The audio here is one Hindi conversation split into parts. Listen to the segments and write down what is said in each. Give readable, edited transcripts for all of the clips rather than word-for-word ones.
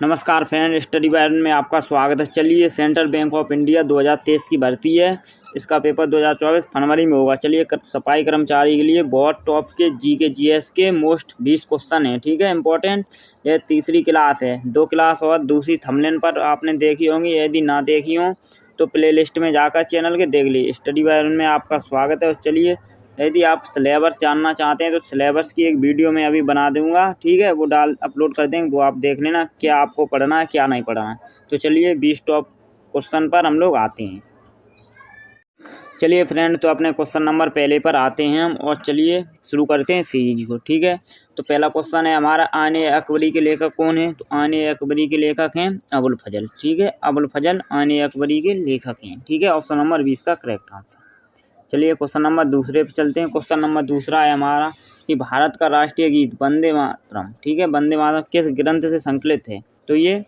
नमस्कार फ्रेंड, स्टडी वायरन में आपका स्वागत है। चलिए, सेंट्रल बैंक ऑफ इंडिया 2023 की भर्ती है। इसका पेपर 2024 फरवरी में होगा। चलिए, सफाई कर्मचारी के लिए बहुत टॉप के जीके जीएस के मोस्ट 20 क्वेश्चन है। ठीक है, इंपॉर्टेंट। ये तीसरी क्लास है। 2 क्लास और दूसरी थंबनेल पर आपने देखी होंगी। यदि ना देखी हो तो प्ले लिस्ट में जाकर चैनल के देख लीजिए। स्टडी वायरन में आपका स्वागत है। और चलिए, यदि आप सिलेबस जानना चाहते हैं तो सिलेबस की एक वीडियो मैं अभी बना दूंगा। ठीक है, वो अपलोड कर देंगे, वो आप देख लेना क्या आपको पढ़ना है क्या नहीं पढ़ना है। तो चलिए, 20 टॉप क्वेश्चन पर हम लोग आते हैं। चलिए फ्रेंड, तो अपने क्वेश्चन नंबर पहले पर आते हैं हम, और चलिए शुरू करते हैं सीरीज को। ठीक है, तो पहला क्वेश्चन है हमारा, आने अकबरी के लेखक कौन है? तो आने अकबरी के लेखक हैं अबुल फजल। ठीक है, अबुल फजल आने अकबरी के लेखक हैं। ठीक है, ऑप्शन नंबर 20 का करेक्ट आंसर। चलिए, क्वेश्चन नंबर दूसरे पे चलते हैं। क्वेश्चन नंबर दूसरा है हमारा कि भारत का राष्ट्रीय गीत वंदे मातरम। ठीक है, वंदे मातरम किस ग्रंथ से संकलित है? तो ये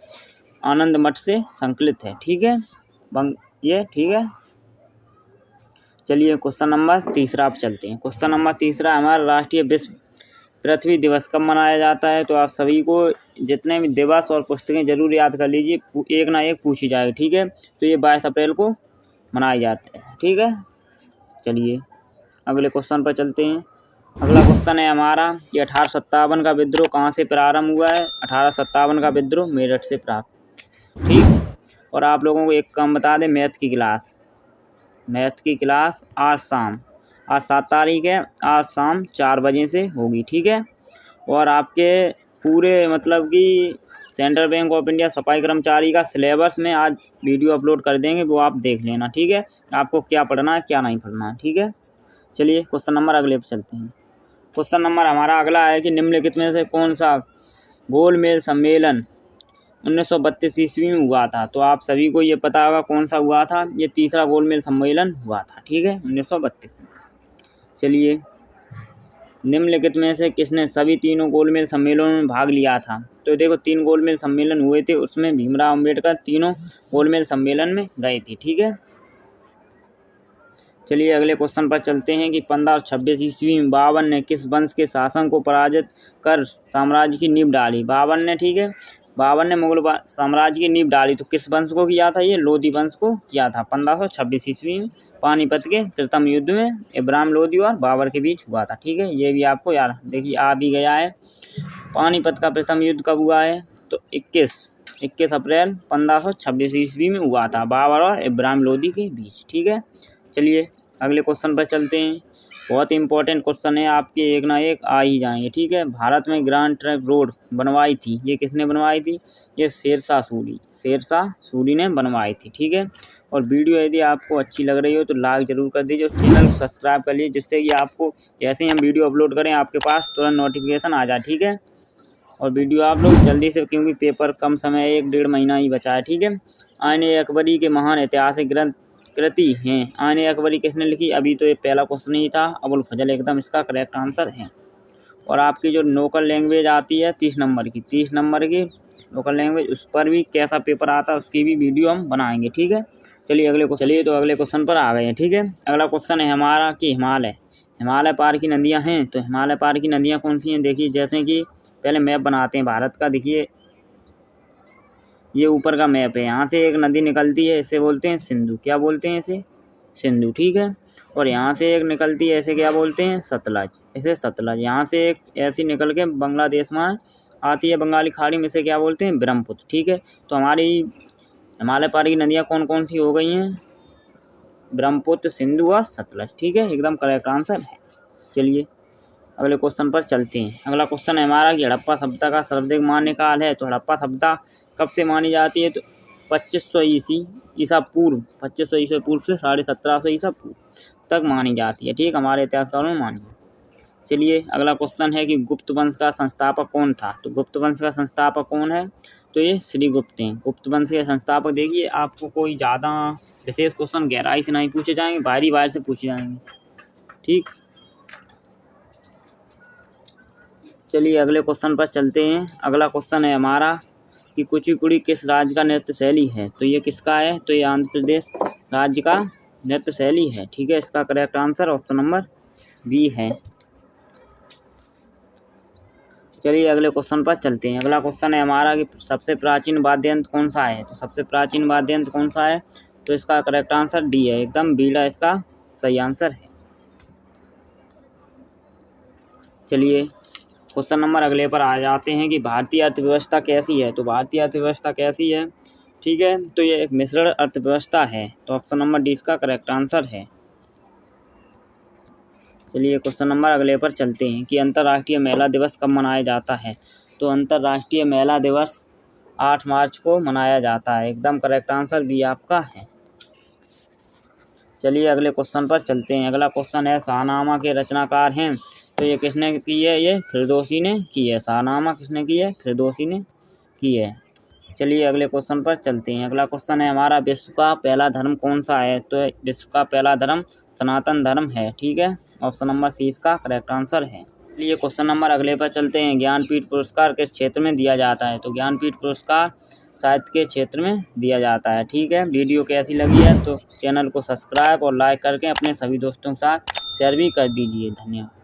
आनंद मठ से संकलित है। ठीक है, ये ठीक है। चलिए, क्वेश्चन नंबर तीसरा पे चलते हैं। क्वेश्चन नंबर तीसरा हमारा, राष्ट्रीय विश्व पृथ्वी दिवस कब मनाया जाता है? तो आप सभी को जितने भी दिवस और पुस्तकें जरूर याद कर लीजिए, एक ना एक पूछी जाएगी। ठीक है, तो ये 22 अप्रैल को मनाए जाते हैं। ठीक है, चलिए अगले क्वेश्चन पर चलते हैं। अगला क्वेश्चन है हमारा कि 1857 का विद्रोह कहाँ से प्रारंभ हुआ है? 1857 का विद्रोह मेरठ से प्रारंभ। ठीक, और आप लोगों को एक काम बता दें, मैथ की क्लास आज 7 तारीख है, आज शाम 4 बजे से होगी। ठीक है, और आपके पूरे मतलब कि सेंट्रल बैंक ऑफ इंडिया सफाई कर्मचारी का सिलेबस में आज वीडियो अपलोड कर देंगे, वो आप देख लेना। ठीक है, आपको क्या पढ़ना है क्या नहीं पढ़ना है। ठीक है, चलिए क्वेश्चन नंबर अगले पे चलते हैं। क्वेश्चन नंबर हमारा अगला है कि निम्नलिखित में से कौन सा गोलमेज सम्मेलन 1932 ईस्वी में हुआ था? तो आप सभी को ये पता होगा कौन सा हुआ था। ये तीसरा गोलमेज सम्मेलन हुआ था। ठीक है, 1932 में। चलिए, निम्नलिखित में से किसने सभी तीनों गोलमेज सम्मेलनों में भाग लिया था? तो देखो, 3 गोलमेज सम्मेलन हुए थे, उसमें भीमराव अम्बेडकर तीनों गोलमेज सम्मेलन में गए थे। ठीक है, चलिए अगले क्वेश्चन पर चलते हैं कि 15 और 26 ईस्वी में बाबर ने किस वंश के शासन को पराजित कर साम्राज्य की नींव डाली? बाबर ने, ठीक है, बाबर ने मुगल साम्राज्य की नींव डाली। तो किस वंश को किया था? ये लोधी वंश को किया था। 1526 ईस्वी में पानीपत के प्रथम युद्ध में इब्राहिम लोधी और बाबर के बीच हुआ था। ठीक है, ये भी आपको यार देखिए आ भी गया है। पानीपत का प्रथम युद्ध कब हुआ है? तो 21 अप्रैल 1526 ईस्वी में हुआ था, बाबर और इब्राहिम लोधी के बीच। ठीक है, चलिए अगले क्वेश्चन पर चलते हैं। बहुत इंपॉर्टेंट क्वेश्चन है, आपके एक ना एक आ ही जाएंगे। ठीक है, भारत में ग्रैंड ट्रंक रोड बनवाई थी, ये किसने बनवाई थी? ये शेरशाह सूरी ने बनवाई थी। ठीक है, और वीडियो यदि आपको अच्छी लग रही हो तो लाइक जरूर कर दीजिए और चैनल को सब्सक्राइब कर लीजिए, जिससे कि आपको जैसे ही हम वीडियो अपलोड करें आपके पास तुरंत नोटिफिकेशन आ जाए। ठीक है, और वीडियो आप लोग जल्दी से, क्योंकि पेपर कम समय 1-1.5 महीना ही बचा है। ठीक है, आने अकबरी के महान ऐतिहासिक ग्रंथ कृति हैं। आने अकबरी किसने लिखी? अभी तो ये पहला क्वेश्चन ही था, अबुल फजल एकदम इसका करेक्ट आंसर है। और आपकी जो लोकल लैंग्वेज आती है 30 नंबर की लोकल लैंग्वेज, उस पर भी कैसा पेपर आता है उसकी भी वीडियो हम बनाएंगे। ठीक है, चलिए अगले क्वेश्चन पर आ गए हैं। ठीक है, अगला क्वेश्चन है हमारा कि हिमालय पार की नदियाँ हैं। तो हिमालय पार की नदियाँ कौन सी हैं? देखिए, जैसे कि पहले मैप बनाते हैं भारत का। देखिए, ये ऊपर का मैप है, यहाँ से एक नदी निकलती है, इसे बोलते हैं सिंधु। क्या बोलते हैं इसे? सिंधु। ठीक है, और यहाँ से एक निकलती है, इसे क्या बोलते हैं? सतलज। इसे सतलज। यहाँ से एक ऐसी निकल के बांग्लादेश में आती है, बंगाली खाड़ी में, इसे क्या बोलते हैं? ब्रह्मपुत्र। ठीक है, तो हमारी हिमालय पार की नदियाँ कौन कौन सी हो गई हैं? ब्रह्मपुत्र, सिंधु और सतलज। ठीक है, एकदम करेक्ट आंसर है। चलिए अगले क्वेश्चन पर चलते हैं। अगला क्वेश्चन है हमारा कि हड़प्पा सभ्यता का सर्वाधिक मान्य काल है। तो हड़प्पा सभ्यता कब से मानी जाती है? तो 2500 ईसा पूर्व 2500 ईसा पूर्व से 1750 ईसा पूर्व तक मानी जाती है। ठीक, हमारे इतिहासकारों में मानी है। चलिए अगला क्वेश्चन है कि गुप्त वंश का संस्थापक कौन था? तो गुप्त वंश का संस्थापक कौन है? तो ये श्री गुप्त हैं। गुप्त वंश के संस्थापक। देखिए, आपको कोई ज़्यादा विशेष क्वेश्चन गहराई से नहीं पूछे जाएंगे, बाहरी से पूछे जाएंगे। ठीक, चलिए अगले क्वेश्चन पर चलते हैं। अगला क्वेश्चन है हमारा कि कुचिपुड़ी किस राज्य का नृत्य शैली है? तो ये किसका है? तो ये आंध्र प्रदेश राज्य का नृत्य शैली है। ठीक है, इसका correct answer option number B है। चलिए अगले क्वेश्चन पर चलते हैं। अगला क्वेश्चन है हमारा कि सबसे प्राचीन वाद्य यंत्र कौन सा है। तो सबसे प्राचीन वाद्य यंत्र कौन सा है, तो इसका करेक्ट आंसर डी है, एकदम बीड़ा इसका सही आंसर है। चलिए क्वेश्चन नंबर अगले पर आ जाते हैं कि भारतीय अर्थव्यवस्था कैसी है। तो भारतीय अर्थव्यवस्था कैसी है, ठीक है, तो ये एक मिश्रण अर्थव्यवस्था है। तो ऑप्शन नंबर डी इसका करेक्ट आंसर है। चलिए क्वेश्चन नंबर अगले पर चलते हैं कि अंतर्राष्ट्रीय महिला दिवस कब मनाया जाता है। तो अंतर्राष्ट्रीय महिला दिवस 8 मार्च को मनाया जाता है, एकदम करेक्ट आंसर भी आपका है। चलिए अगले क्वेश्चन पर चलते हैं। अगला क्वेश्चन है शाहनामा के रचनाकार हैं। तो ये किसने की है, ये फिरदौसी ने की है। शाहनामा किसने की है, फिरदौसी ने की है। चलिए अगले क्वेश्चन पर चलते हैं। अगला क्वेश्चन है हमारा विश्व का पहला धर्म कौन सा है। तो विश्व का पहला धर्म सनातन धर्म है, ठीक है, ऑप्शन नंबर सी इसका करेक्ट आंसर है। चलिए क्वेश्चन नंबर अगले पर चलते हैं। ज्ञानपीठ पुरस्कार किस क्षेत्र में दिया जाता है। तो ज्ञानपीठ पुरस्कार साहित्य के क्षेत्र में दिया जाता है, ठीक है। वीडियो कैसी लगी है तो चैनल को सब्सक्राइब और लाइक करके अपने सभी दोस्तों के साथ शेयर भी कर दीजिए। धन्यवाद।